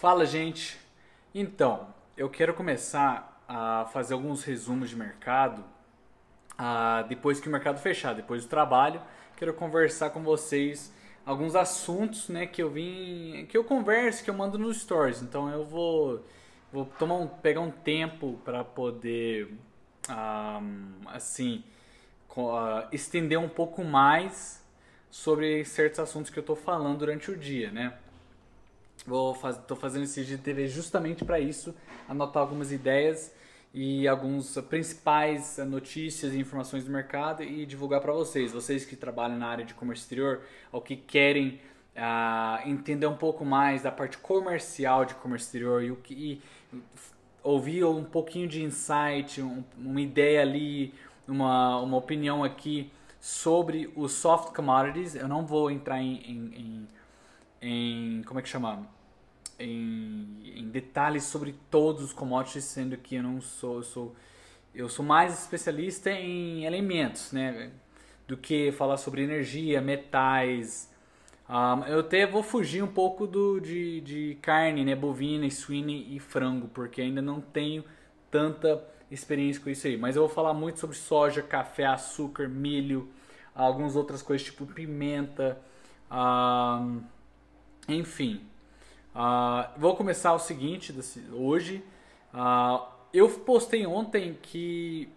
Fala, gente. Então, eu quero começar a fazer alguns resumos de mercado, depois que o mercado fechar, depois do trabalho. Quero conversar com vocês alguns assuntos, né, que eu converso, que eu mando nos stories. Então, vou pegar um tempo para poder, assim, estender um pouco mais sobre certos assuntos que eu estou falando durante o dia, né? Tô fazendo esse GTV justamente para isso, anotar algumas ideias e algumas principais notícias e informações do mercado e divulgar para vocês. Vocês que trabalham na área de comércio exterior ou que querem entender um pouco mais da parte comercial de comércio exterior e ouvir um pouquinho de insight, uma ideia ali, uma opinião aqui sobre os soft commodities. Eu não vou entrar como é que chama? Em detalhes sobre todos os commodities, sendo que eu não sou, eu sou mais especialista em elementos, né? Do que falar sobre energia, metais. Eu até vou fugir um pouco de carne, né? Bovina, suína e frango, porque ainda não tenho tanta experiência com isso aí. Mas eu vou falar muito sobre soja, café, açúcar, milho, algumas outras coisas tipo pimenta, enfim. Vou começar o seguinte hoje. Eu postei ontem que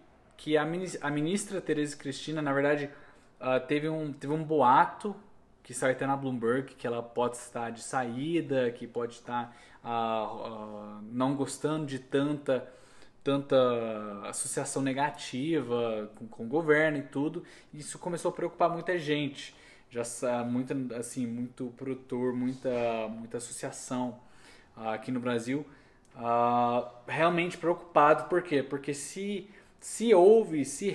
a ministra Tereza Cristina, na verdade, teve um boato que saiu até na Bloomberg, que ela pode estar de saída, que pode estar não gostando de tanta associação negativa com o governo e tudo. Isso começou a preocupar muita gente. Muita, assim, muito produtor, muita associação aqui no Brasil realmente preocupado. Por quê? Porque se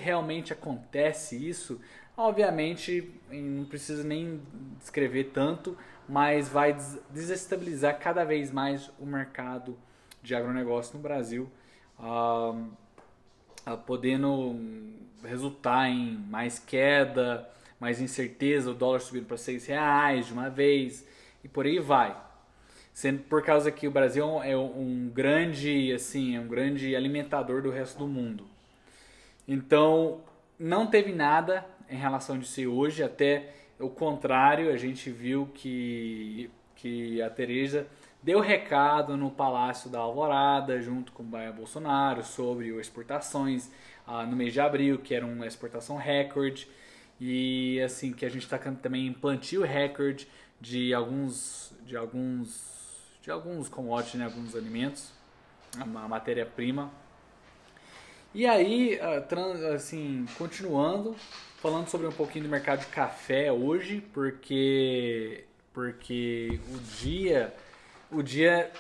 realmente acontece isso, obviamente não precisa nem descrever tanto, mas vai desestabilizar cada vez mais o mercado de agronegócio no Brasil, ah, podendo resultar em mais queda, mais incerteza, o dólar subindo para R$ 6 de uma vez e por aí vai. Sendo por causa que o Brasil é um grande, assim, é um grande alimentador do resto do mundo. Então, não teve nada em relação disso hoje, até o contrário, a gente viu que a Tereza deu recado no Palácio da Alvorada, junto com o Baia Bolsonaro, sobre exportações no mês de abril, que era uma exportação recorde, e assim, que a gente está também em plantio recorde de alguns commodities, né, alguns alimentos, a matéria-prima. E aí, assim, continuando, falando sobre um pouquinho do mercado de café hoje, porque o dia o dia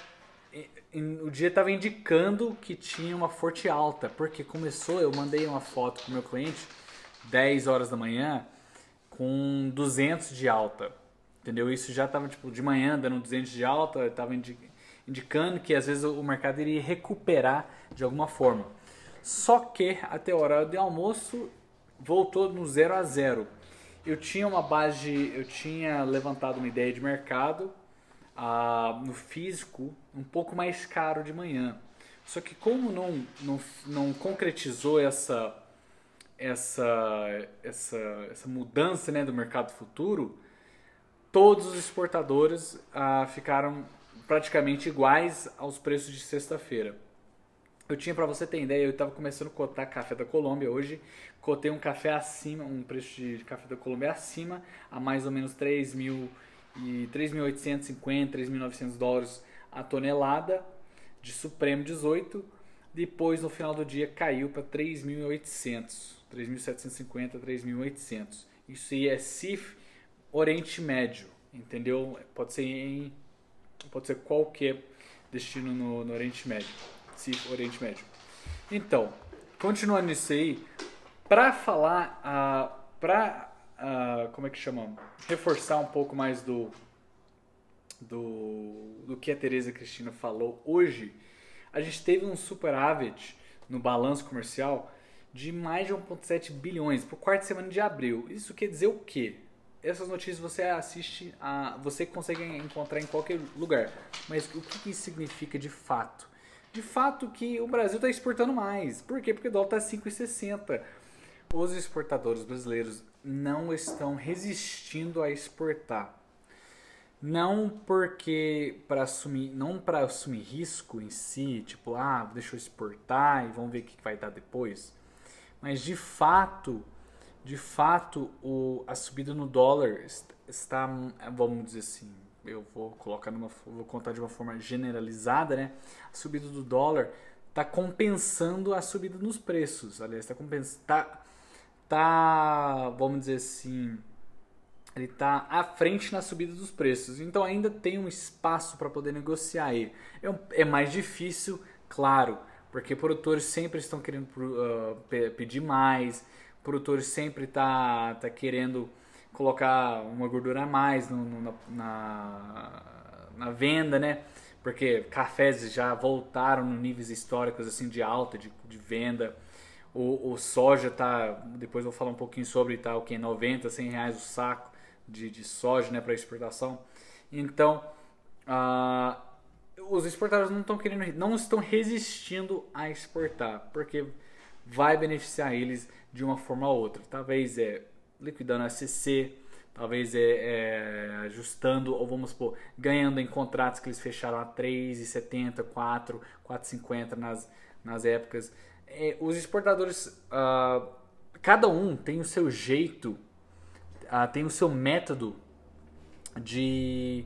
estava indicando que tinha uma forte alta, porque começou, eu mandei uma foto pro meu cliente 10 horas da manhã com 200 de alta. Entendeu? Isso já estava tipo de manhã dando 200 de alta, estava indicando que às vezes o mercado iria recuperar de alguma forma. Só que até a hora de almoço voltou no 0 a 0. Eu tinha levantado uma ideia de mercado no físico um pouco mais caro de manhã. Só que como não concretizou essa mudança, né, do mercado futuro, todos os exportadores ficaram praticamente iguais aos preços de sexta-feira. Eu tinha, para você ter ideia, eu estava começando a cotar café da Colômbia hoje, cotei um café acima, um preço de café da Colômbia acima, a mais ou menos 3.850, US$ 3.900 a tonelada de Supremo 18. Depois, no final do dia, caiu para 3.800, 3.750, 3.800. Isso aí é CIF Oriente Médio, entendeu? Pode ser qualquer destino no Oriente Médio, CIF Oriente Médio. Então, continuando isso aí, para falar, como é que chama? Reforçar um pouco mais do que a Tereza Cristina falou hoje, a gente teve um superávit no balanço comercial de mais de 1,7 bilhões para o quarto semana de abril. Isso quer dizer o quê? essas notícias você assiste, você consegue encontrar em qualquer lugar. Mas o que isso significa de fato? De fato que o Brasil está exportando mais. Por quê? Porque o dólar está 5,60. Os exportadores brasileiros não estão resistindo a exportar. Não porque não para assumir risco em si, tipo, deixa eu exportar e vamos ver o que vai dar depois. Mas de fato, a subida no dólar está, vamos dizer assim, eu vou contar de uma forma generalizada, né? A subida do dólar está compensando a subida nos preços. Aliás, está compensando, vamos dizer assim, ele está à frente na subida dos preços. Então ainda tem um espaço para poder negociar aí. É mais difícil, claro, porque produtores sempre estão querendo pedir mais, produtores sempre tá querendo colocar uma gordura a mais na venda, né? Porque cafés já voltaram no níveis históricos assim de alta de venda. O soja tá, depois eu vou falar um pouquinho sobre, tá o que, 90, 100 reais o saco de soja, né, para exportação. Então, ah, os exportadores não estão resistindo a exportar, porque vai beneficiar eles de uma forma ou outra. Talvez liquidando a SCC, talvez ajustando, ou vamos supor, ganhando em contratos que eles fecharam a 3,70, 4, 4,50 nas épocas. Os exportadores, cada um tem o seu jeito, tem o seu método de,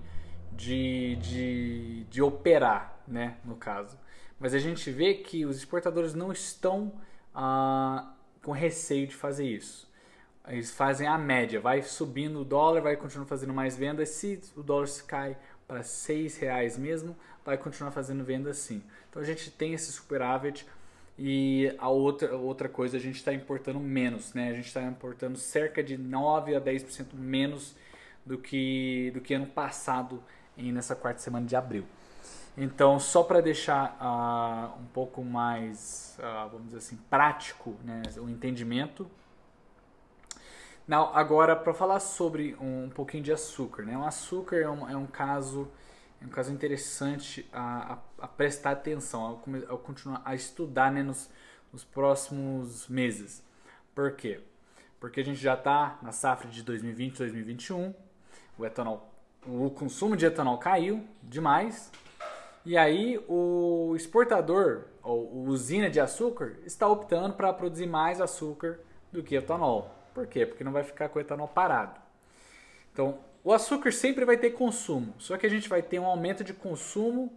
de operar, né, no caso. Mas a gente vê que os exportadores não estão com receio de fazer isso. Eles fazem a média, vai subindo o dólar, vai continuar fazendo mais vendas. Se o dólar se cai para R$ 6 mesmo, vai continuar fazendo vendas sim. Então a gente tem esse superávit. E a outra coisa, a gente está importando menos, né? A gente está importando cerca de 9 a 10% menos do que ano passado nessa quarta semana de abril. Então, só para deixar um pouco mais, vamos dizer assim, prático, né, o entendimento. Não, agora, para falar sobre um pouquinho de açúcar, né? O açúcar é um caso interessante a prestar atenção, a continuar a estudar, né, nos próximos meses. Por quê? Porque a gente já está na safra de 2020, 2021, o consumo de etanol caiu demais, e aí o exportador, ou usina de açúcar, está optando para produzir mais açúcar do que etanol. Por quê? Porque não vai ficar com o etanol parado. Então, o açúcar sempre vai ter consumo, só que a gente vai ter um aumento de consumo,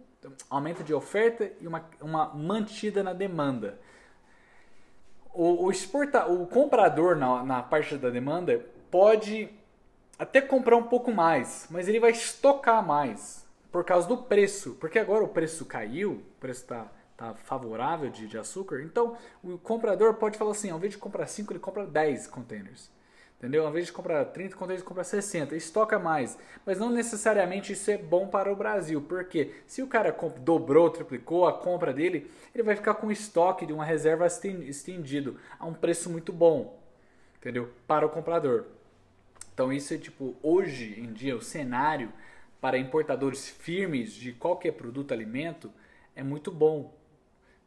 aumento de oferta e uma mantida na demanda. O comprador na parte da demanda pode até comprar um pouco mais, mas ele vai estocar mais por causa do preço, porque agora o preço caiu, o preço está favorável de açúcar, então o comprador pode falar assim, ao invés de comprar 5, ele compra 10 containers. Entendeu? Ao invés de comprar 30 containers, ele compra 60, estoca mais. Mas não necessariamente isso é bom para o Brasil, porque se o cara dobrou, triplicou a compra dele, ele vai ficar com estoque de uma reserva estendido a um preço muito bom, entendeu? Para o comprador. Então isso é tipo, hoje em dia, o cenário para importadores firmes de qualquer produto, alimento, é muito bom.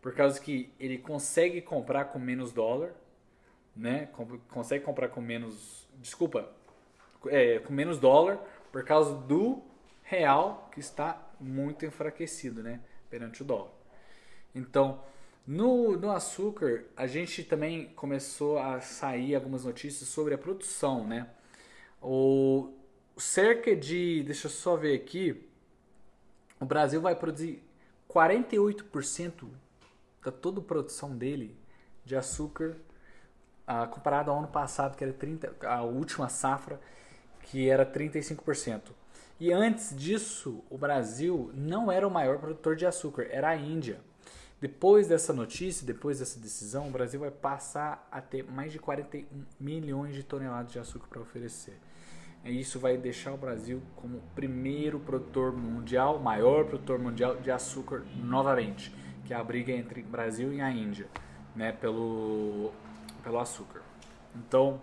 Por causa que ele consegue comprar com menos dólar, né? Consegue comprar com menos, com menos dólar por causa do real que está muito enfraquecido, né, perante o dólar. Então, no açúcar, a gente também começou a sair algumas notícias sobre a produção, né? O deixa eu só ver aqui, o Brasil vai produzir 48% da toda a produção dele de açúcar, comparado ao ano passado, que era a última safra, que era 35%. E antes disso, o Brasil não era o maior produtor de açúcar, era a Índia. Depois dessa notícia, depois dessa decisão, o Brasil vai passar a ter mais de 41 milhões de toneladas de açúcar para oferecer. E isso vai deixar o Brasil como o primeiro produtor mundial, maior produtor mundial de açúcar novamente, que é a briga entre o Brasil e a Índia, né, pelo açúcar. Então,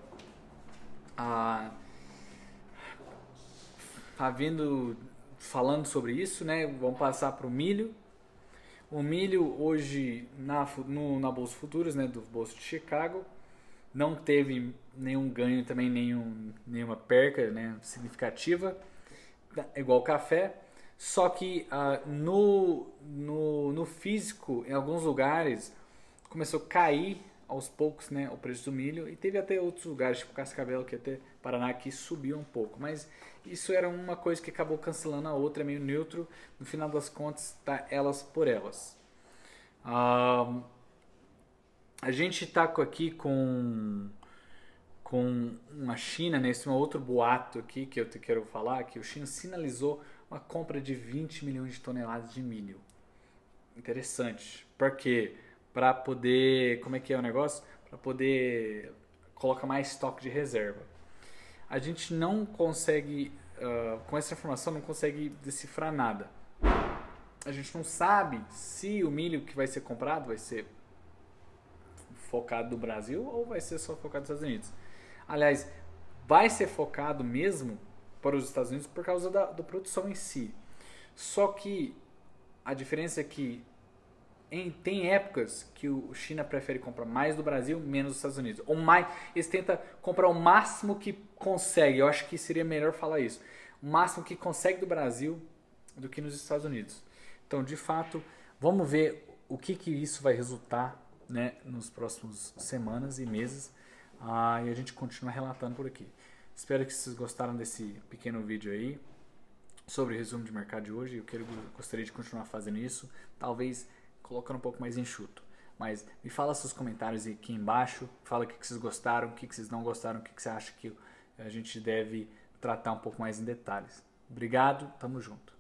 tá vindo falando sobre isso, né? Vamos passar para o milho. O milho hoje na Bolsa Futuros, né, do Bolsa de Chicago, não teve nenhum ganho também, nenhuma perca, né, significativa, igual o café. Só que no físico, em alguns lugares, começou a cair aos poucos, né, o preço do milho. E teve até outros lugares, tipo Cascavel, que até Paraná, que subiu um pouco. Mas isso era uma coisa que acabou cancelando a outra, é meio neutro. No final das contas, tá elas por elas. A gente está aqui com a China, né? Esse é um outro boato aqui que eu quero falar, que o China sinalizou uma compra de 20 milhões de toneladas de milho. Interessante. Por quê? Para poder, como é que é o negócio? Para poder colocar mais estoque de reserva. A gente não consegue, com essa informação, não consegue decifrar nada. A gente não sabe se o milho que vai ser comprado vai ser focado no Brasil ou vai ser só focado nos Estados Unidos. Aliás, vai ser focado mesmo para os Estados Unidos por causa da produção em si. Só que a diferença é que tem épocas que o China prefere comprar mais do Brasil, menos dos Estados Unidos. Ou mais, eles tentam comprar o máximo que consegue. Eu acho que seria melhor falar isso. O máximo que consegue do Brasil do que nos Estados Unidos. Então, de fato, vamos ver o que isso vai resultar, né, nos próximos semanas e meses. E a gente continua relatando por aqui. Espero que vocês gostaram desse pequeno vídeo aí sobre o resumo de mercado de hoje. Gostaria de continuar fazendo isso, talvez colocando um pouco mais enxuto. Mas me fala seus comentários aqui embaixo, fala o que vocês gostaram, o que vocês não gostaram, o que você acha que a gente deve tratar um pouco mais em detalhes. Obrigado, tamo junto.